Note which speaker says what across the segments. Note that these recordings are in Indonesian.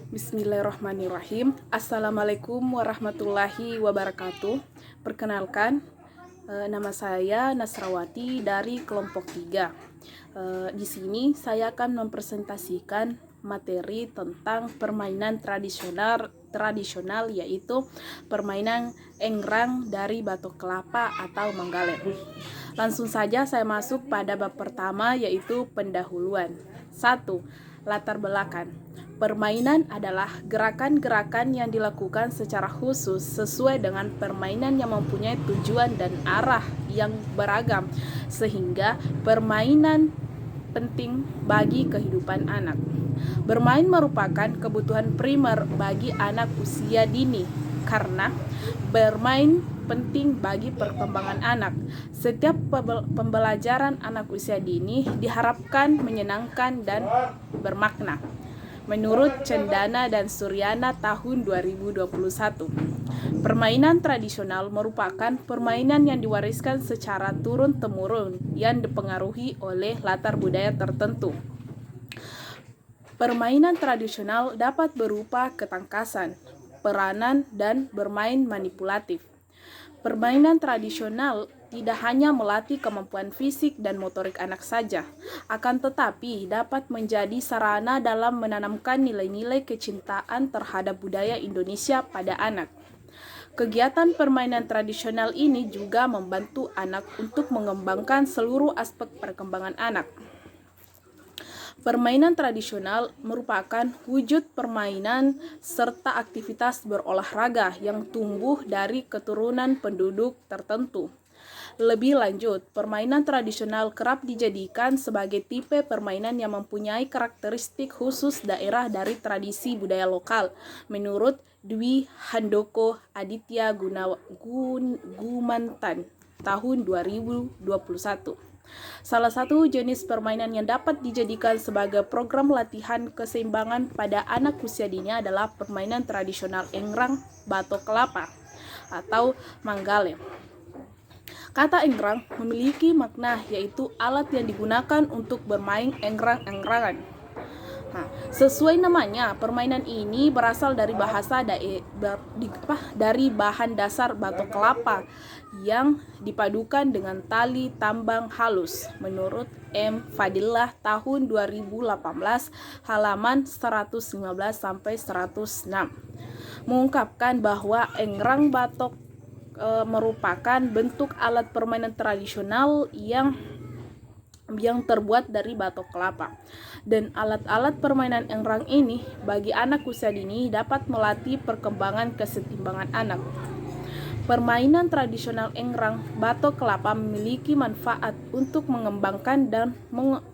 Speaker 1: Bismillahirrahmanirrahim. Assalamualaikum warahmatullahi wabarakatuh. Perkenalkan, nama saya Nasrawati dari kelompok 3. Di sini saya akan mempresentasikan materi tentang permainan tradisional yaitu permainan engrang dari batok kelapa atau manggale. Langsung saja saya masuk pada bab pertama yaitu pendahuluan. 1. Latar belakang. Permainan adalah gerakan-gerakan yang dilakukan secara khusus sesuai dengan permainan yang mempunyai tujuan dan arah yang beragam, sehingga permainan penting bagi kehidupan anak. Bermain merupakan kebutuhan primer bagi anak usia dini, karena bermain penting bagi perkembangan anak. Setiap pembelajaran anak usia dini diharapkan menyenangkan dan bermakna. Menurut Cendana dan Suryana tahun 2021, permainan tradisional merupakan permainan yang diwariskan secara turun-temurun yang dipengaruhi oleh latar budaya tertentu. Permainan tradisional dapat berupa ketangkasan, peranan, dan bermain manipulatif. Permainan tradisional tidak hanya melatih kemampuan fisik dan motorik anak saja, akan tetapi dapat menjadi sarana dalam menanamkan nilai-nilai kecintaan terhadap budaya Indonesia pada anak. Kegiatan permainan tradisional ini juga membantu anak untuk mengembangkan seluruh aspek perkembangan anak. Permainan tradisional merupakan wujud permainan serta aktivitas berolahraga yang tumbuh dari keturunan penduduk tertentu. Lebih lanjut, permainan tradisional kerap dijadikan sebagai tipe permainan yang mempunyai karakteristik khusus daerah dari tradisi budaya lokal, menurut Dwi Handoko Aditya Gumantan tahun 2021. Salah satu jenis permainan yang dapat dijadikan sebagai program latihan keseimbangan pada anak usia dini adalah permainan tradisional engrang batok kelapa atau manggale. Kata engrang memiliki makna yaitu alat yang digunakan untuk bermain engrang-engrangan. Sesuai namanya, permainan ini berasal dari dari bahan dasar batok kelapa yang dipadukan dengan tali tambang halus. Menurut M. Fadillah tahun 2018 halaman 115 sampai 106 mengungkapkan bahwa engrang batok merupakan bentuk alat permainan tradisional yang terbuat dari batok kelapa. Dan alat-alat permainan engrang ini bagi anak usia dini dapat melatih perkembangan keseimbangan anak. Permainan tradisional engrang batok kelapa memiliki manfaat untuk mengembangkan dan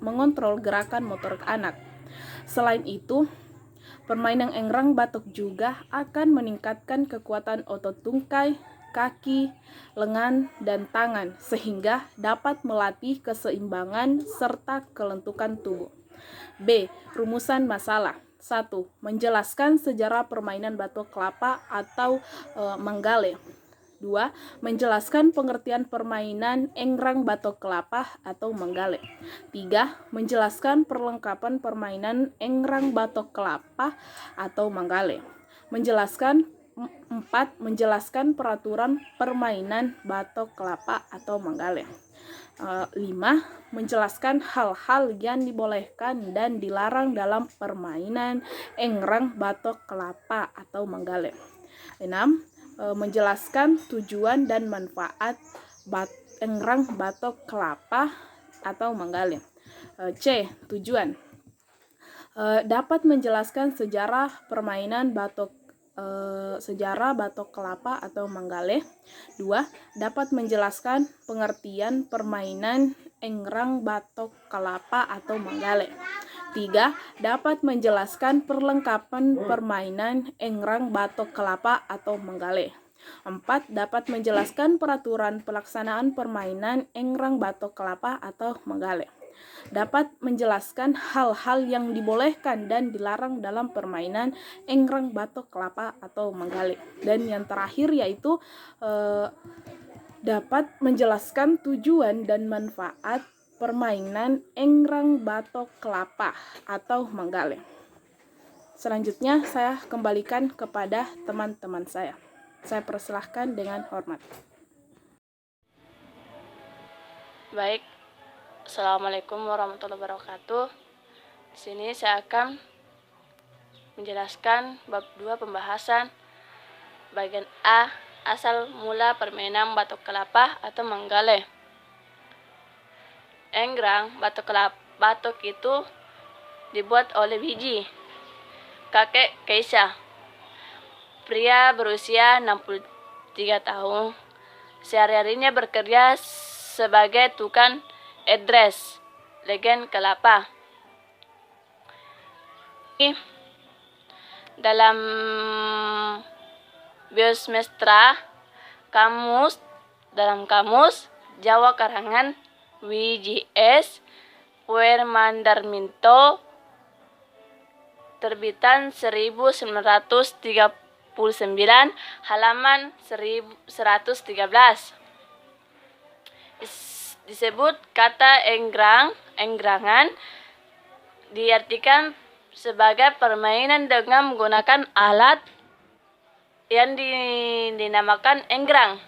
Speaker 1: mengontrol gerakan motorik anak. Selain itu, permainan engrang batok juga akan meningkatkan kekuatan otot tungkai, kaki, lengan, dan tangan, sehingga dapat melatih keseimbangan serta kelentukan tubuh. B. Rumusan masalah. 1. Menjelaskan sejarah permainan batok kelapa atau manggale. 2. Menjelaskan pengertian permainan engrang batok kelapa atau manggale. 3. Menjelaskan perlengkapan permainan engrang batok kelapa atau manggale. 4. Menjelaskan peraturan permainan batok kelapa atau manggale. 5. Menjelaskan hal-hal yang dibolehkan dan dilarang dalam permainan engrang batok kelapa atau manggale. 6. Menjelaskan tujuan dan manfaat engrang batok kelapa atau manggale. C. Tujuan. Dapat menjelaskan sejarah permainan batok kelapa atau manggale. 2. Dapat menjelaskan pengertian permainan engrang batok kelapa atau manggale. 3. Dapat menjelaskan perlengkapan permainan engrang batok kelapa atau manggale. 4. Dapat menjelaskan peraturan pelaksanaan permainan engrang batok kelapa atau manggale. Dapat menjelaskan hal-hal yang dibolehkan dan dilarang dalam permainan engrang batok kelapa atau manggale. Dan yang terakhir yaitu dapat menjelaskan tujuan dan manfaat permainan engrang batok kelapa atau manggale. Selanjutnya saya kembalikan kepada teman-teman saya. Saya persilahkan dengan hormat.
Speaker 2: Baik, Assalamualaikum warahmatullahi wabarakatuh. Di sini saya akan menjelaskan bab 2 pembahasan bagian A, asal mula permainan batok kelapa atau manggale. Enggrang batok itu dibuat oleh biji. Kakek Keisha, pria berusia 63 tahun, sehari-harinya bekerja sebagai tukang address legen kelapa. Dalam Biosmestra dalam kamus Jawa karangan WJS Puermandarminto terbitan 1939 halaman 1113 disebut kata enggrangan diartikan sebagai permainan dengan menggunakan alat yang dinamakan enggrang.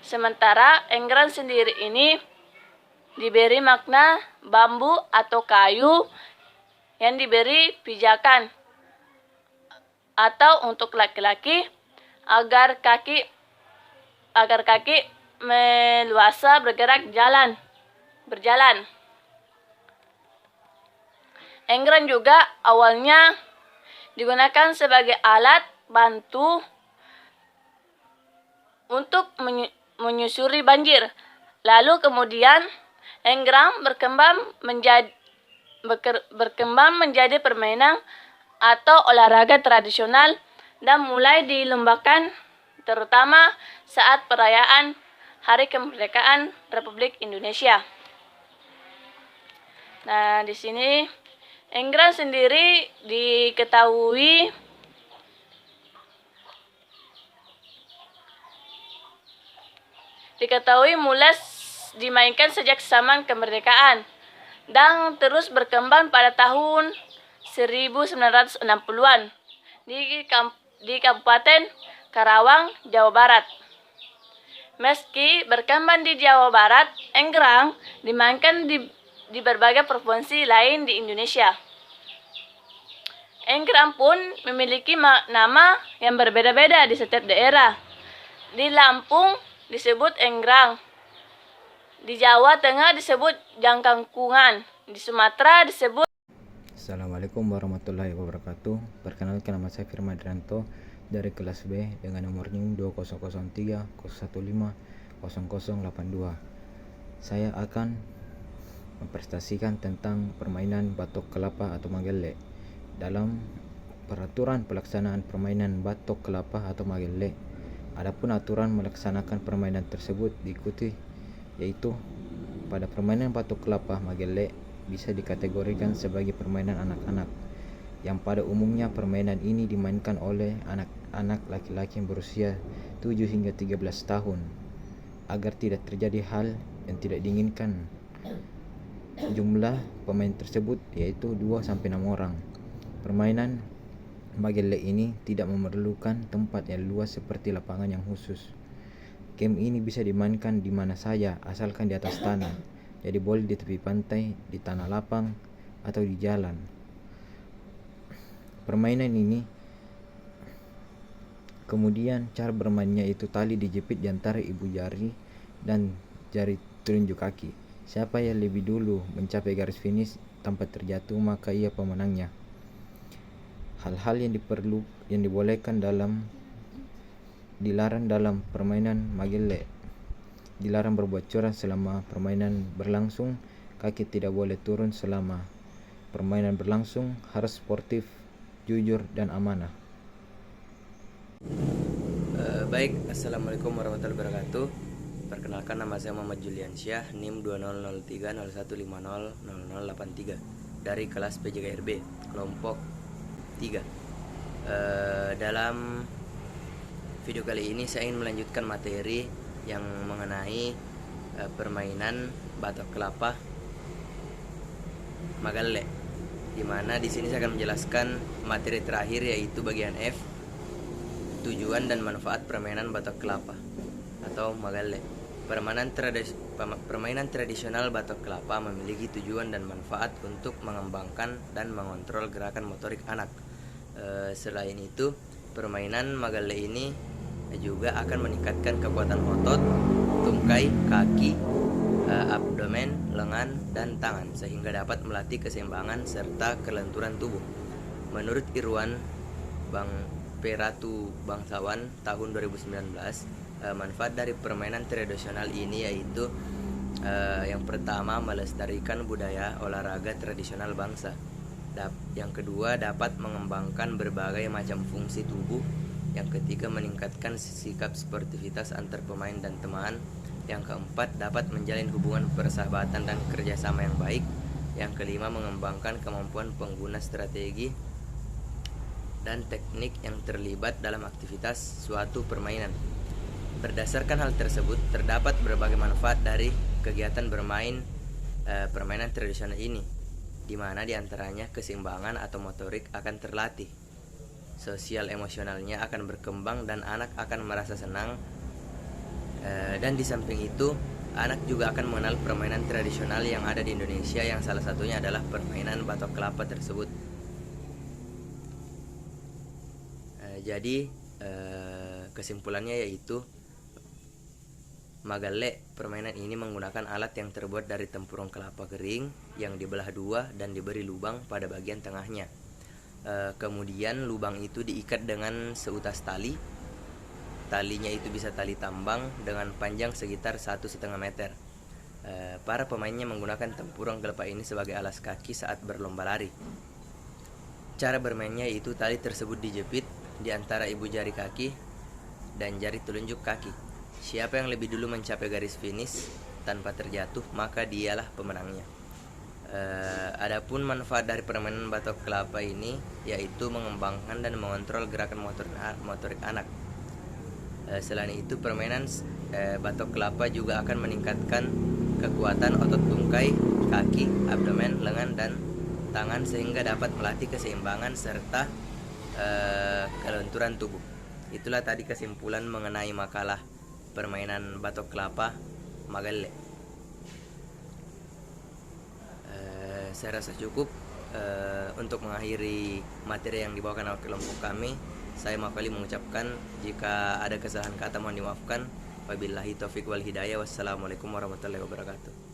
Speaker 2: Sementara enggrang sendiri ini diberi makna bambu atau kayu yang diberi pijakan, atau untuk laki-laki agar kaki meluasa berjalan. Enggrang juga awalnya digunakan sebagai alat bantu untuk menyusuri banjir. Lalu kemudian enggrang berkembang menjadi permainan atau olahraga tradisional dan mulai dilombakan terutama saat perayaan Hari Kemerdekaan Republik Indonesia. Nah, di sini enggrang sendiri diketahui mulai dimainkan sejak zaman kemerdekaan dan terus berkembang pada tahun 1960-an di Kabupaten Karawang, Jawa Barat. Meski berkembang di Jawa Barat, enggrang dimainkan di berbagai provinsi lain di Indonesia. Enggrang pun memiliki nama yang berbeda-beda di setiap daerah. Di Lampung disebut enggrang, di Jawa Tengah disebut jangkangkungan, di Sumatera disebut.
Speaker 3: Assalamualaikum warahmatullahi wabarakatuh. Perkenalkan, nama saya Firman Adrianto dari kelas B dengan nomor NIM 2003 015 0082. Saya akan mempresentasikan tentang permainan batok kelapa atau magelle. Dalam peraturan pelaksanaan permainan batok kelapa atau magelle, adapun aturan melaksanakan permainan tersebut diikuti, yaitu pada permainan batok kelapa magelle bisa dikategorikan sebagai permainan anak-anak, yang pada umumnya permainan ini dimainkan oleh anak-anak laki-laki yang berusia 7 hingga 13 tahun agar tidak terjadi hal yang tidak diinginkan. Jumlah pemain tersebut yaitu 2-6 orang. Permainan magelle ini tidak memerlukan tempat yang luas seperti lapangan yang khusus. Game ini bisa dimainkan di mana saja asalkan di atas tanah. Jadi boleh di tepi pantai, di tanah lapang, atau di jalan. Permainan ini kemudian cara bermainnya itu tali dijepit di antara ibu jari dan jari telunjuk kaki. Siapa yang lebih dulu mencapai garis finish tanpa terjatuh maka ia pemenangnya. Hal-hal yang dibolehkan dilarang dalam permainan magelle. Dilarang berbuat curang selama permainan berlangsung. Kaki tidak boleh turun selama permainan berlangsung. Harus sportif, jujur, dan amanah.
Speaker 4: Baik, Assalamualaikum warahmatullahi wabarakatuh. Perkenalkan, nama saya Muhammad Juliansyah, NIM 200301500083 dari kelas PJKRB, kelompok 3. Dalam video kali ini saya ingin melanjutkan materi yang mengenai permainan batok kelapa magelle. Dimana di sini saya akan menjelaskan materi terakhir, yaitu bagian F, tujuan dan manfaat permainan batok kelapa atau magalle. Permainan tradisional batok kelapa memiliki tujuan dan manfaat untuk mengembangkan dan mengontrol gerakan motorik anak. Selain itu, permainan magalle ini juga akan meningkatkan kekuatan otot, tungkai, kaki, abdomen, lengan, dan tangan, sehingga dapat melatih keseimbangan serta kelenturan tubuh. Menurut Irwan Bang Peratu Bangsawan tahun 2019, manfaat dari permainan tradisional ini yaitu yang pertama, melestarikan budaya olahraga tradisional bangsa. Yang kedua, dapat mengembangkan berbagai macam fungsi tubuh. Yang ketiga, meningkatkan sikap sportivitas antar pemain dan teman. Yang keempat, dapat menjalin hubungan persahabatan dan kerjasama yang baik. Yang kelima, mengembangkan kemampuan pengguna strategi dan teknik yang terlibat dalam aktivitas suatu permainan. Berdasarkan hal tersebut, terdapat berbagai manfaat dari kegiatan bermain permainan tradisional ini, di mana diantaranya keseimbangan atau motorik akan terlatih, sosial emosionalnya akan berkembang dan anak akan merasa senang, dan di samping itu anak juga akan mengenal permainan tradisional yang ada di Indonesia, yang salah satunya adalah permainan batok kelapa tersebut. Jadi kesimpulannya yaitu magalle, permainan ini menggunakan alat yang terbuat dari tempurung kelapa kering yang dibelah dua dan diberi lubang pada bagian tengahnya. Kemudian lubang itu diikat dengan seutas tali. Talinya itu bisa tali tambang dengan panjang sekitar 1,5 meter. Para pemainnya menggunakan tempurung kelapa ini sebagai alas kaki saat berlomba lari. Cara bermainnya yaitu tali tersebut dijepit di antara ibu jari kaki dan jari telunjuk kaki. Siapa yang lebih dulu mencapai garis finish tanpa terjatuh, maka dialah pemenangnya. Adapun manfaat dari permainan batok kelapa ini yaitu mengembangkan dan mengontrol gerakan motorik anak. Selain itu, permainan batok kelapa juga akan meningkatkan kekuatan otot tungkai, kaki, abdomen, lengan, dan tangan, sehingga dapat melatih keseimbangan serta kelenturan tubuh. Itulah tadi kesimpulan mengenai makalah permainan batok kelapa magalle. Saya rasa cukup untuk mengakhiri materi yang dibawakan oleh kelompok kami. Saya kembali mengucapkan jika ada kesalahan kata mohon dimaafkan. Wabillahi taufiq wal hidayah. Wassalamualaikum warahmatullahi wabarakatuh.